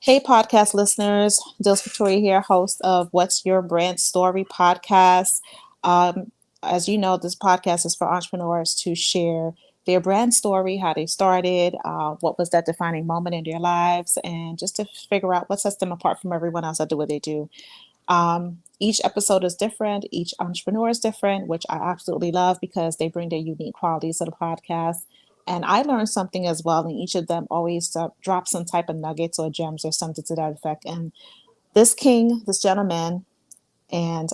Hey, podcast listeners. Dhylles Victoria here, host of What's Your Brand Story podcast. Um, as you know, this podcast is for entrepreneurs to share their brand story, how they started, what was that defining moment in their lives, and just to figure out what sets them apart from everyone else that do what they do. Each episode is different. Each entrepreneur is different, which I absolutely love because they bring their unique qualities to the podcast. And I learned something as well. And each of them always drop some type of nuggets or gems or something to that effect. And this gentleman, and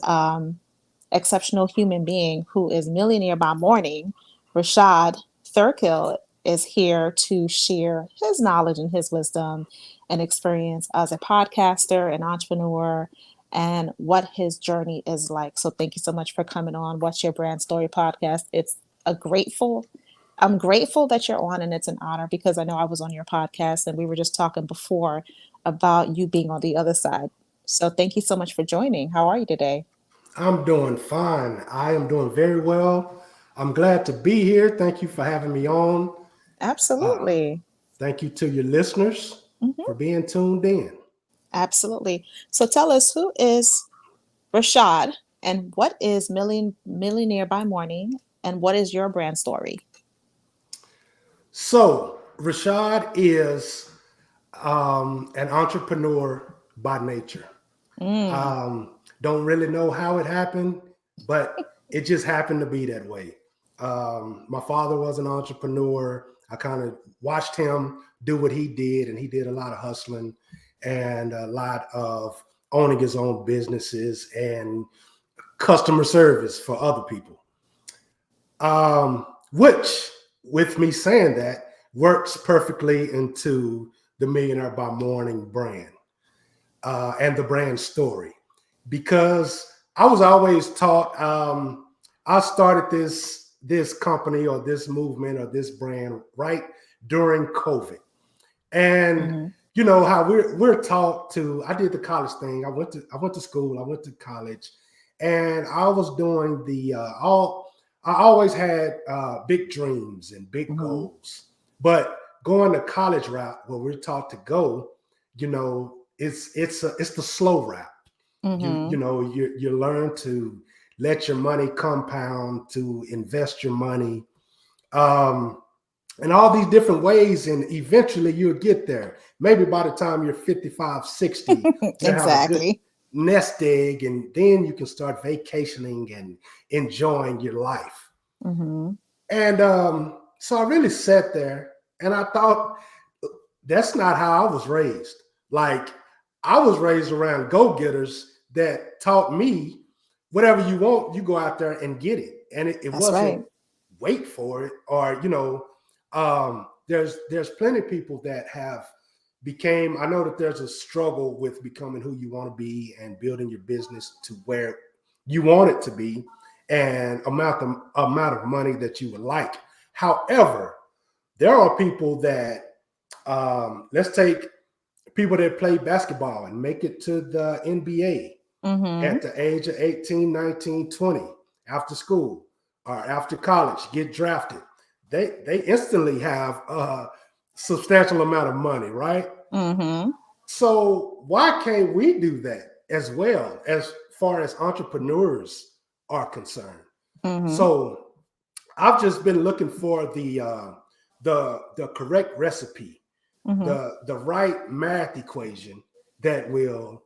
exceptional human being who is millionaire by morning, Rashad Thirkill, is here to share his knowledge and his wisdom and experience as a podcaster, an entrepreneur, and what his journey is like. So thank you so much for coming on What's Your Brand Story podcast. I'm grateful that you're on, and it's an honor because I know I was on your podcast and we were just talking before about you being on the other side. So thank you so much for joining. How are you today? I'm doing fine. I am doing very well. I'm glad to be here. Thank you for having me on. Uh, Absolutely. Thank you to your listeners Hmm. for being tuned in. Absolutely. So tell us, who is Rashad, and what is Millionaire by Morning, and what is your brand story? So, Rashad is an entrepreneur by nature. Mm, Don't really know how it happened, but it just happened to be that way. My father was an entrepreneur. I kind of watched him do what he did, and he did a lot of hustling and a lot of owning his own businesses and customer service for other people. Which, with me saying that, works perfectly into the Millionaire by Morning brand and the brand story, because I was always taught. I started this company or this movement or this brand right during COVID, and hmm you know how we're taught to. I did the college thing. I went to school. I went to college, and I was doing the all. I always had big dreams and big hmm goals, but going the college route where we're taught to go, it's the slow route. hmm You learn to let your money compound, to invest your money, um, and all these different ways, and eventually you'll get there. Maybe by the time you're 55, 60, you have a good Exactly. nest egg, and then you can start vacationing and enjoying your life. Hmm And so I really sat there and I thought, that's not how I was raised. Like, I was raised around go-getters that taught me whatever you want, you go out there and get it. And it That's right. wasn't wait for it, or there's plenty of people that have became. I know that there's a struggle with becoming who you want to be and building your business to where you want it to be, and amount of money that you would like. However, there are people that, let's take people that play basketball and make it to the NBA Hmm at the age of 18, 19, 20, after school or after college, get drafted. They instantly have a substantial amount of money, right? hmm So why can't we do that as well, as far as entrepreneurs are concerned? hmm So I've just been looking for the correct recipe, hmm the right math equation that will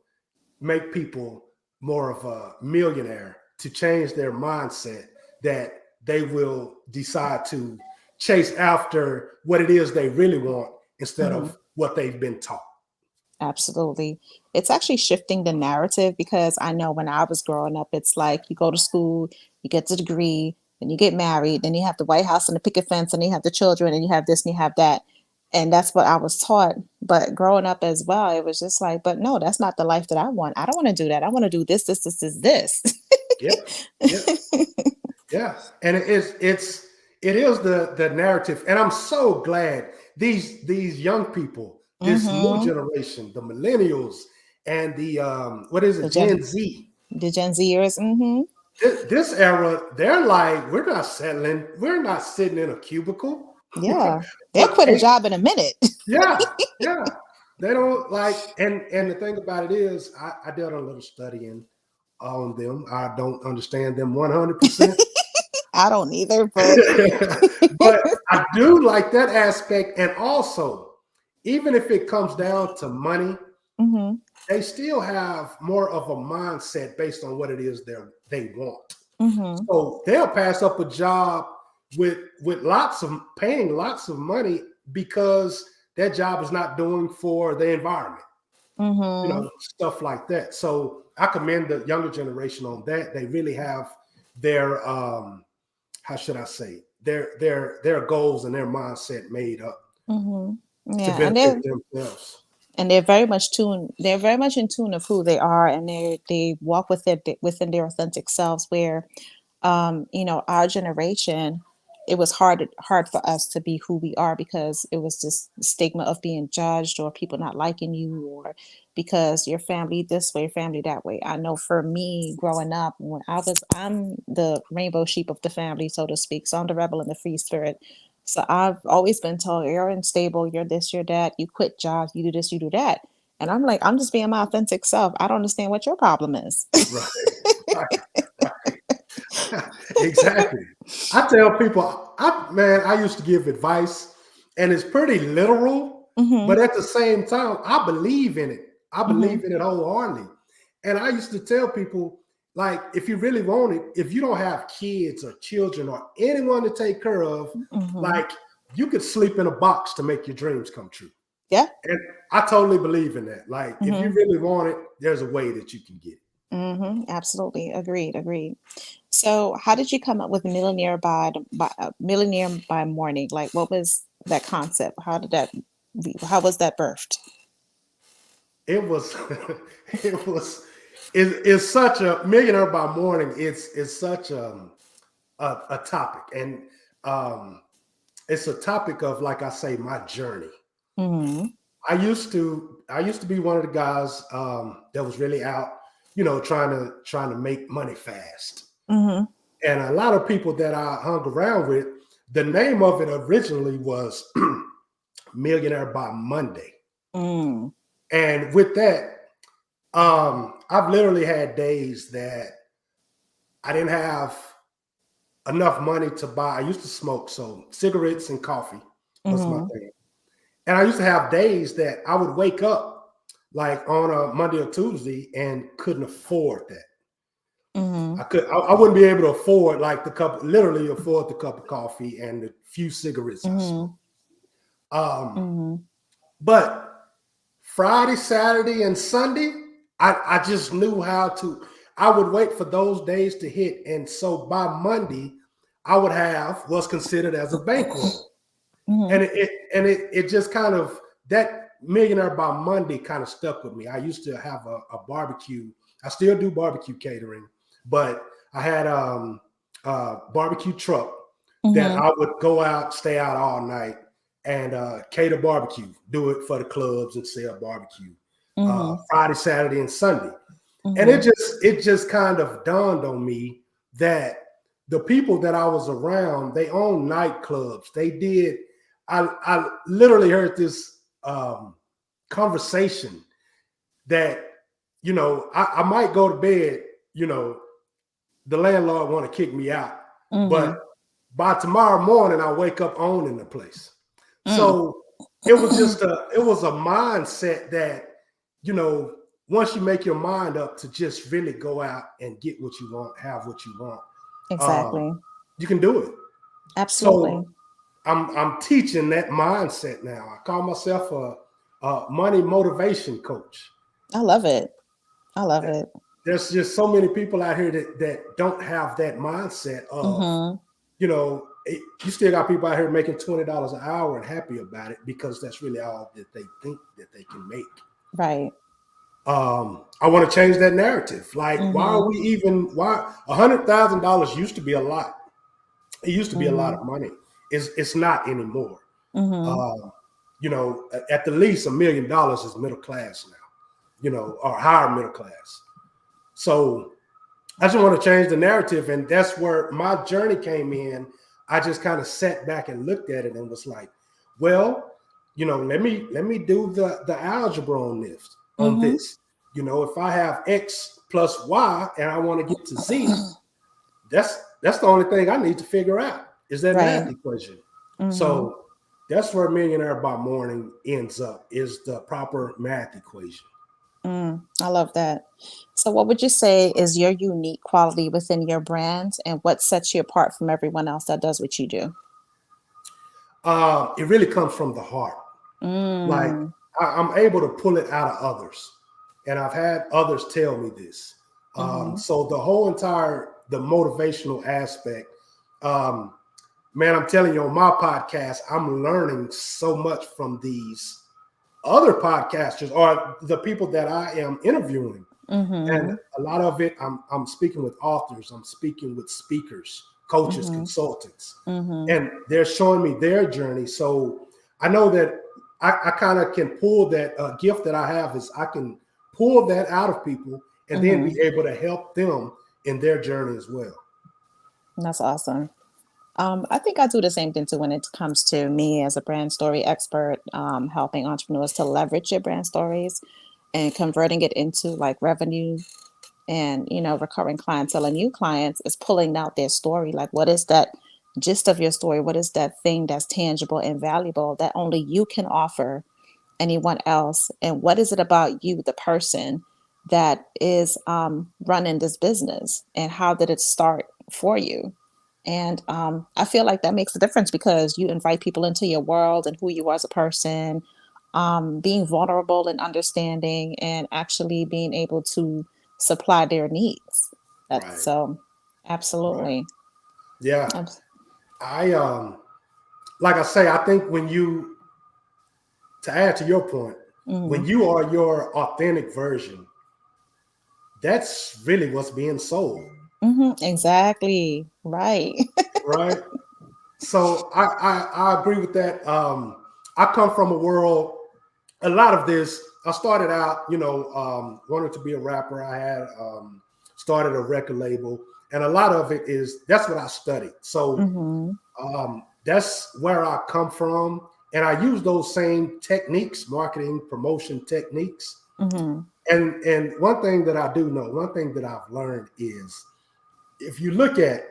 make people more of a millionaire, to change their mindset, that they will decide to chase after what it is they really want instead hmm of what they've been taught. Absolutely. It's actually shifting the narrative because I know when I was growing up, it's like you go to school, you get the degree, then you get married, then you have the White House and the picket fence, and you have the children, and you have this and you have that. And that's what I was taught. But growing up as well, it was just like, but no, that's not the life that I want. I don't want to do that. I want to do this, this, this, this, Yep, yep, this. yeah. And it is the narrative, and I'm so glad these young people, this new hmm generation, the millennials, and the what is The it, Gen Gen Z. the Gen Zers. Hmm This era, they're like, we're not settling, we're not sitting in a cubicle Yeah. They'll for quit a eight. job in a minute. Yeah, yeah. They don't like, and the thing about it is, I did a little studying on them. I don't understand them 100%. I don't either, but But I do like that aspect. And also, even if it comes down to money, mm-hmm, they still have more of a mindset based on what it is they want. mm-hmm, So they'll pass up a job with lots of paying lots of money because that job is not doing for the environment, mm-hmm. stuff like that. So I commend the younger generation on that. They really have their how should I say, their goals and their mindset made up Mm-hmm. to Yeah, benefit themselves. and they're very much tuned. They're very much in tune of who they are, and they walk within their authentic selves. Where our generation, it was hard for us to be who we are because it was this stigma of being judged or people not liking you or because your family this way, your family that way. I know for me growing up, I'm the rainbow sheep of the family, so to speak. So I'm the rebel and the free spirit. So I've always been told you're unstable, you're this, you're that, you quit jobs, you do this, you do that. And I'm like, I'm just being my authentic self. I don't understand what your problem is. Right. Exactly. I tell people, I used to give advice, and it's pretty literal, Hmm. but at the same time, I believe in it. I Hmm. believe in it wholeheartedly. And I used to tell people, like, if you really want it, if you don't have kids or children or anyone to take care of, Hmm. like, you could sleep in a box to make your dreams come true. Yeah. And I totally believe in that. Like, if you Hmm. really want it, there's a way that you can get it. Hmm. Absolutely. Agreed. Agreed. So, how did you come up with millionaire by morning? Like, what was that concept? How was that birthed? It was it was it's such a millionaire by morning. It's such a topic, and um, it's a topic of, like I say, my journey. Hmm. I used to be one of the guys that was really out, trying to make money fast. Hmm. And a lot of people that I hung around with, the name of it originally was Millionaire by Monday. Mm. And with that, I've literally had days that I didn't have enough money to buy. I used to smoke, so cigarettes and coffee was my Hmm. thing. And I used to have days that I would wake up like on a Monday or Tuesday and couldn't afford that. Hmm. I wouldn't be able to afford like literally afford the cup of coffee and the few cigarettes I Hmm. smoked. Um, Hmm. but Friday, Saturday, and Sunday, I just knew how to. I would wait for those days to hit, and so by Monday, I would have what's considered as a bankroll, Hmm. and it just kind of, that millionaire by Monday kind of stuck with me. I used to have a barbecue. I still do barbecue catering, but I had a barbecue truck that Hmm. I would go out, stay out all night, and cater barbecue, do it for the clubs and sell barbecue Hmm. Friday, Saturday, and Sunday. And Hmm. it just kind of dawned on me that the people that I was around, they own nightclubs. They did. I literally heard this conversation that, I might go to bed, you know, the landlord want to kick me out, but Hmm. by tomorrow morning I wake up owning the place. Mm. So it was a mindset that, you know, once you make your mind up to just really go out and get what you want, have what you want, um, Exactly. you can do it. Absolutely. So I'm teaching that mindset now. I call myself a money motivation coach. I love it. I love it. There's just so many people out here that don't have that mindset of, Hmm. you still got people out here making $20 an hour and happy about it because that's really all that they think that they can make. Right. I want to change that narrative. Like, Hmm. why $100,000 used to be a lot. It used to be a lot Hmm. of money. It's not anymore. Hmm. Um, at the least $1 million is middle class now, or higher middle class. So I just want to change the narrative. And that's where my journey came in. I just kind of sat back and looked at it and was like, well, let me do the algebra on Mm-hmm. this. If I have X plus Y and I want to get to Z, that's the only thing I need to figure out is that Right. math equation. Mm-hmm. So that's where Millionaire by Morning ends up, is the proper math equation. I love that. So, what would you say is your unique quality within your brand, and what sets you apart from everyone else that does what you do? It really comes from the heart. Like Mm. I'm able to pull it out of others, and I've had others tell me this. Mm-hmm. So the motivational aspect, um, man, I'm telling you, on my podcast, I'm learning so much from these other podcasters or the people that I am interviewing. And Mm-hmm. a lot of it, I'm speaking with authors, I'm speaking with speakers, coaches, Mm-hmm. consultants, Mm-hmm. and they're showing me their journey. So I know that I kind of can pull that gift that I have, is I can pull that out of people and then Mm-hmm. be able to help them in their journey as well. That's awesome. I think I do the same thing too when it comes to me as a brand story expert, helping entrepreneurs to leverage their brand stories and converting it into like revenue and recurring clientele and new clients is pulling out their story. Like, what is that gist of your story? What is that thing that's tangible and valuable that only you can offer anyone else? And what is it about you, the person, that is running this business, and how did it start for you? And I feel like that makes a difference because you invite people into your world and who you are as a person, being vulnerable and understanding, and actually being able to supply their needs. That's Right, so right. absolutely. Yeah. Abs- I like I say, I think to add to your point, when mhm, you are your authentic version, that's really what's being sold, exactly. Right. right? So I agree with that. I come from a world. A lot of this, I started out, wanting to be a rapper. I had started a record label, and a lot of it is that's what I studied. So hmm that's where I come from, and I use those same techniques, marketing, promotion techniques. hmm And one thing that I do know, one thing that I've learned is, if you look at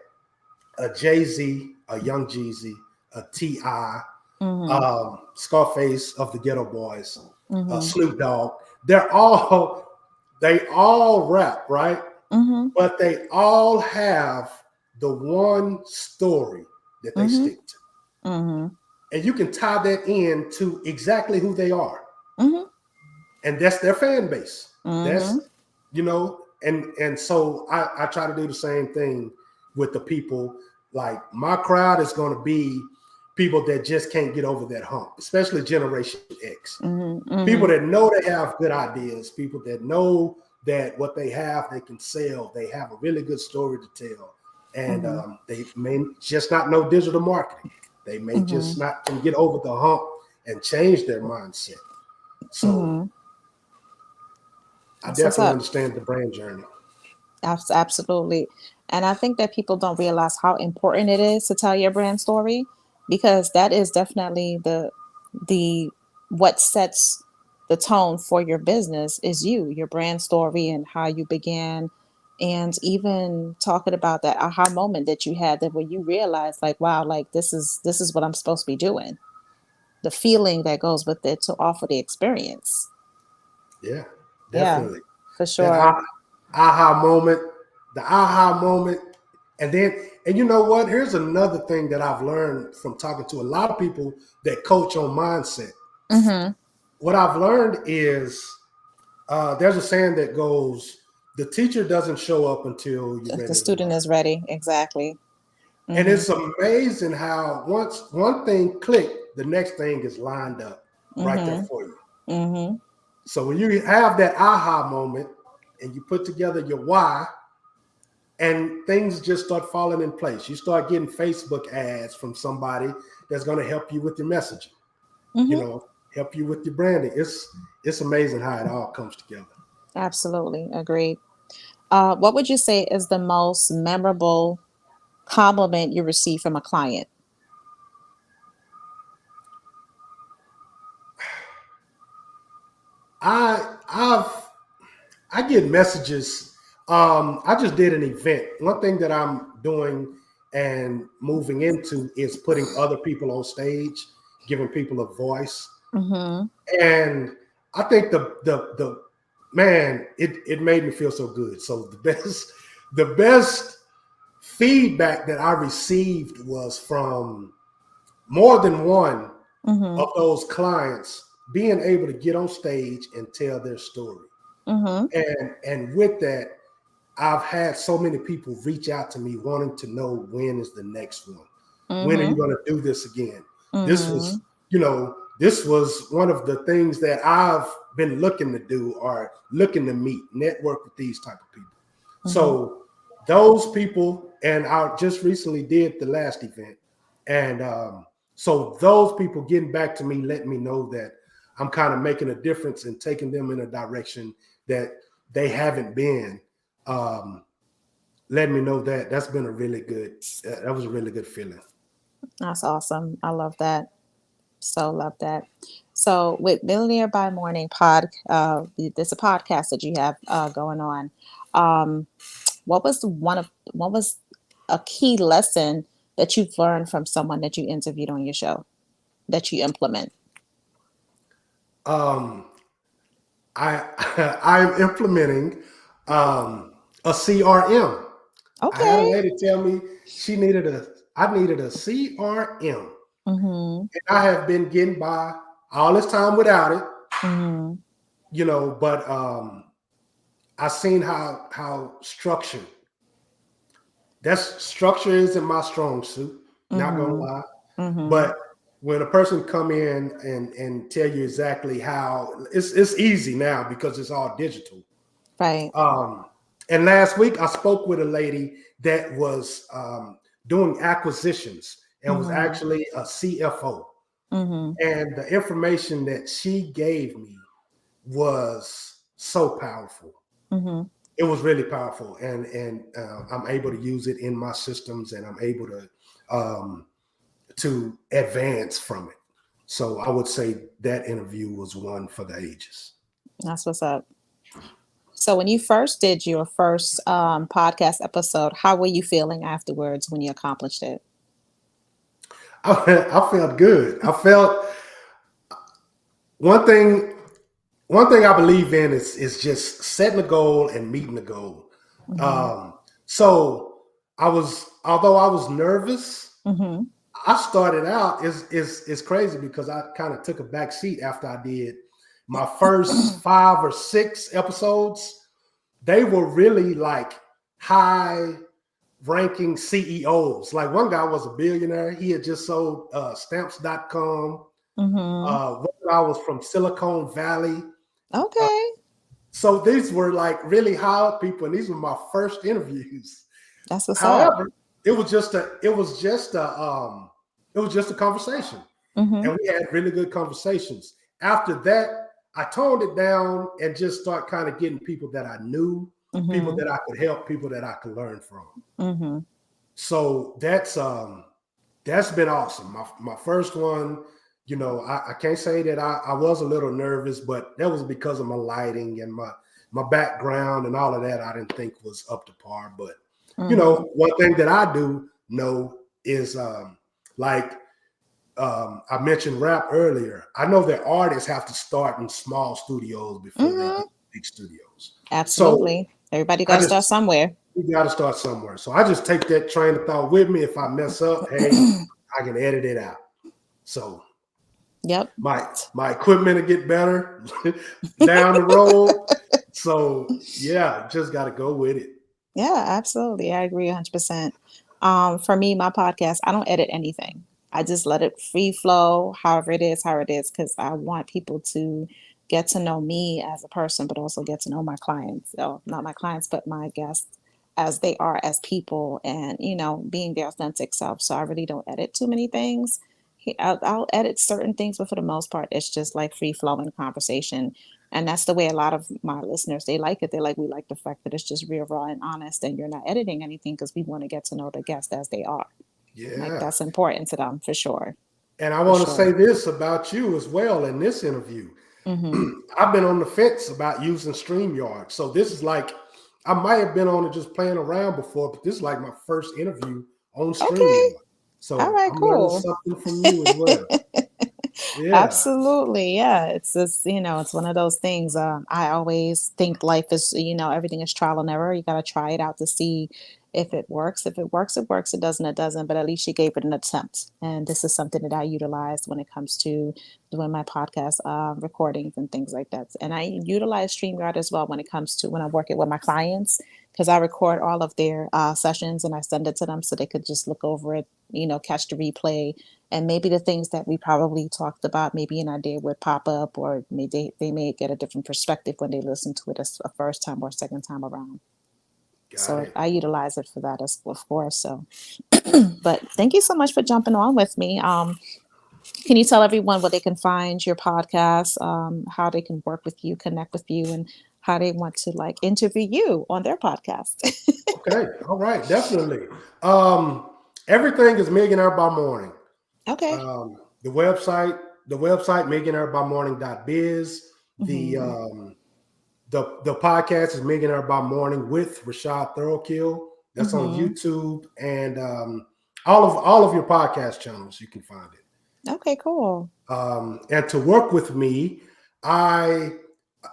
a Jay Z, a Young Jeezy, a Ti, hmm Scarface of the Ghetto Boys, hmm Snoop Dogg, they all rap, right? hmm But they all have the one story that they hmm stick to. hmm And you can tie that in to exactly who they are. hmm And that's their fan base. hmm And so I try to do the same thing with the people. Like, my crowd is going to be people that just can't get over that hump, especially Generation X. hmm People hmm that know they have good ideas, people that know that what they have they can sell. They have a really good story to tell, and hmm they may just not know digital marketing. They may hmm just not can get over the hump and change their mindset. So hmm I That's what's definitely up. understand the brand journey. Absolutely. And I think that people don't realize how important it is to tell your brand story, because that is definitely the what sets the tone for your business is your brand story and how you began, and even talking about that aha moment that you had, that when you realize like, wow, like this is what I'm supposed to be doing. The feeling that goes with it to offer the experience. Yeah, Yeah, definitely. for That sure. aha moment, the aha moment. And you know what? Here's another thing that I've learned from talking to a lot of people that coach on mindset. Mm-hmm. What I've learned is, there's a saying that goes, the teacher doesn't show up until you're If the ready to student learn. is ready, exactly. And Mm-hmm. it's amazing how once one thing clicked, the next thing is lined up right there Mm-hmm. for you. Mm-hmm. So when you have that aha moment and you put together your why, and things just start falling in place. You start getting Facebook ads from somebody that's going to help you with your messaging, Mm-hmm. help you with your branding. It's amazing how it all comes together. Absolutely. Agreed. What would you say is the most memorable compliment you received from a client? I've I get messages. I just did an event. One thing that I'm doing and moving into is putting other people on stage, giving people a voice. Mm-hmm. And I think the man, it made me feel so good. So the best feedback that I received was from more than one Mm-hmm. of those clients being able to get on stage and tell their story. Mm-hmm. And with that, I've had so many people reach out to me wanting to know when is the next one. When are Mm-hmm. you going to do this again? This Mm-hmm. was, this was one of the things that I've been looking to do or looking to meet, network with these type of people. Mm-hmm. So those people, and I just recently did the last event, and so those people getting back to me, letting me know that I'm kind of making a difference and taking them in a direction that they haven't been. Um, letting me know that that's been a really good. That was a really good feeling. That's awesome. I love that. So love that. So with Millionaire by Morning there's a podcast that you have going on. Um, what was a key lesson that you've learned from someone that you interviewed on your show that you implement? Um, I I'm implementing a CRM. I had a Okay. lady tell me I needed a CRM, Mm-hmm. and I have been getting by all this time without it, Mm-hmm. but I seen how structured structure isn't my strong suit, not gonna Mm-hmm. lie. Mm-hmm. But when a person come in and tell you exactly how it's easy now because it's all digital. Right. Um, and last week I spoke with a lady that was doing acquisitions and was Mm-hmm. actually a CFO. Mm-hmm. And the information that she gave me was so powerful. Mm-hmm. It was really powerful, and I'm able to use it in my systems, and I'm able um, to advance from it. So I would say that interview was one for the ages. That's what's up. So when you first did your first podcast episode, how were you feeling afterwards when you accomplished it? I felt good. I felt one thing. One thing I believe in is just setting a goal and meeting the goal. Mm-hmm. So although I was nervous, Mm-hmm. I started out is crazy because I kind of took a back seat after I did my first 5 or 6 episodes. They were really like high ranking CEOs. Like one guy was a billionaire. He had just sold stamps.com. Mm-hmm. One guy was from Silicon Valley. Uh, Okay. so these were like really high up people, and these were my first interviews. That's what's up. However, it was just a conversation, Mm-hmm. and we had really good conversations. After that, I toned it down and just start kind of getting people that I knew, people Mm-hmm. that I could help, people that I could learn from. Mm-hmm. So that's been awesome. My first one, I can't say that I was a little nervous, but that was because of my lighting and my background and all of that. I didn't think was up to par. But Mm-hmm. one thing that I do know is like I mentioned rap earlier. I know that artists have to start in small studios before they get Mm-hmm. to big studios. So Absolutely. Everybody got I to start just somewhere. you got to start somewhere. So I just take that train of thought with me. If I mess up, hey, I can edit it out. So Yep. my equipment will get better down the road. So yeah, just got to go with it. Yeah, absolutely. I agree 100%. For me, my podcast, I don't edit anything. I just let it free flow, however it is, how it is, because I want people to get to know me as a person, but also get to know my clients. Oh, not my clients, but my guests as they are as people and, being their authentic self. So I really don't edit too many things. I'll edit certain things, but for the most part, it's just like free flowing conversation. And that's the way a lot of my listeners, they like it. They like, we like the fact that it's just real, raw, and honest, and you're not editing anything because we want to get to know the guest as they are. Like Yeah. that's important to them for sure. And I For want to sure. say this about you as well in this interview. Mm-hmm. I've been on the fence about using StreamYard. So this is like, I might have been on it just playing around before, but this is like my first interview on Okay. StreamYard. All So right, I'm learning cool. something from you as well. Yeah, Absolutely. Yeah. It's just, it's one of those things. I always think life is, everything is trial and error. You got to try it out to see if it works. If it works, it works. It doesn't, it doesn't. But at least you gave it an attempt. And this is something that I utilize when it comes to doing my podcast recordings and things like that. And I utilize StreamYard as well when it comes to when I'm working with my clients, because I record all of their sessions and I send it to them so they could just look over it, catch the replay, and maybe the things that we probably talked about, maybe an idea would pop up, or maybe they may get a different perspective when they listen to it a first time or second time around. got So it. I utilize it for that as of course. So, but thank you so much for jumping on with me. Can you tell everyone where they can find your podcast, how they can work with you, connect with you, and how they want to like interview you on their podcast? Okay. All right. Definitely. Um, Everything is Millionaire by Morning. Okay. Um, the website, the website, millionairebyMorning.biz. The Mm-hmm. um, the podcast is Millionaire by Morning with Rashad Thirkill. That's on Mm-hmm. YouTube and all of your podcast channels. You can find it. Okay. Cool. And to work with me, I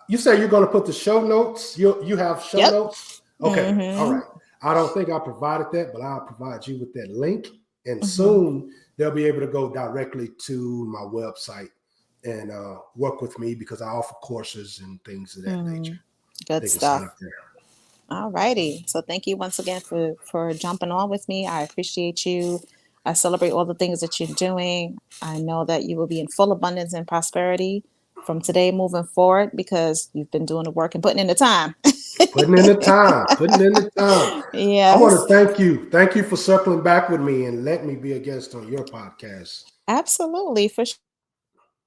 you say you're going to put the show notes. You have show Yep. notes. Okay, all Mm-hmm. right. I don't think I provided that, but I'll provide you with that link, and Mm-hmm. soon they'll be able to go directly to my website and work with me because I offer courses and things of that nature. Mm. Good They can sign stuff. up there. All righty. So thank you once again for jumping on with me. I appreciate you. I celebrate all the things that you're doing. I know that you will be in full abundance and prosperity from today moving forward because you've been doing the work and putting in the time. Putting in the time, putting in the time. I want to Yes, thank you. Thank you for circling back with me and let me be a guest on your podcast. absolutely. For sure.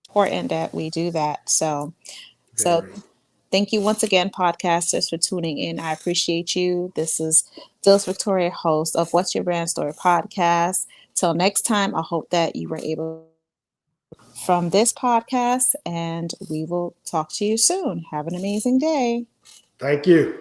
Important that we do that. So Very. thank you once again, podcasters, for tuning in. I appreciate you. This is Dhylles Victoria, host of What's Your Brand Story podcast. Till next time, I hope that you were able from this podcast, and we will talk to you soon. Have an amazing day. Thank you.